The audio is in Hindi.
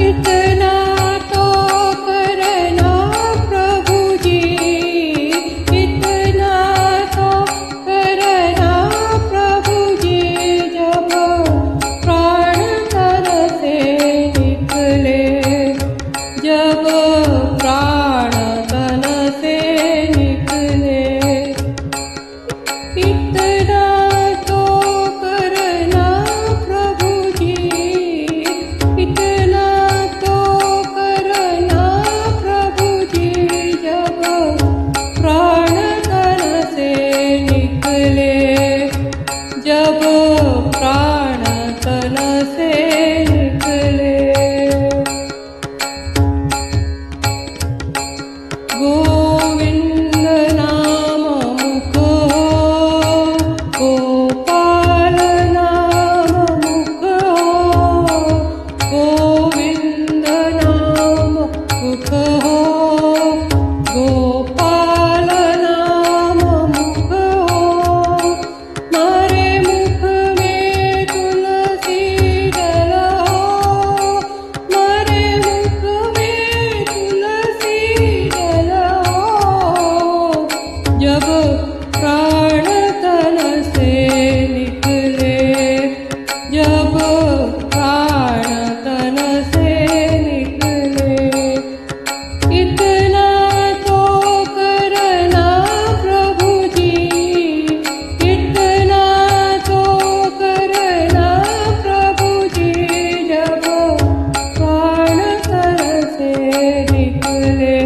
इतना तो करना प्रभु जी, इतना तो करना प्रभु जी, जब प्राण तन से निकले, जब प्राण तन से निकले। इतना तो करना प्रभु जी, इतना तो करना प्रभु जी, जब प्राण तन से निकले, जब प्राण तन से निकले। गोविंद नाम मुख हो, गोपाल नाम मुख हो, गोविंद नाम मुख हो, गोपाल नाम मुख हो। मारे मुख में तुलसी दल हो, मारे मुख में तुलसी दल हो, जब प्राण तन से निकले, जब प्राण तन से निकले। इतना तो करना प्रभु जी, इतना तो करना प्रभु जी, जब प्राण तन से निकले,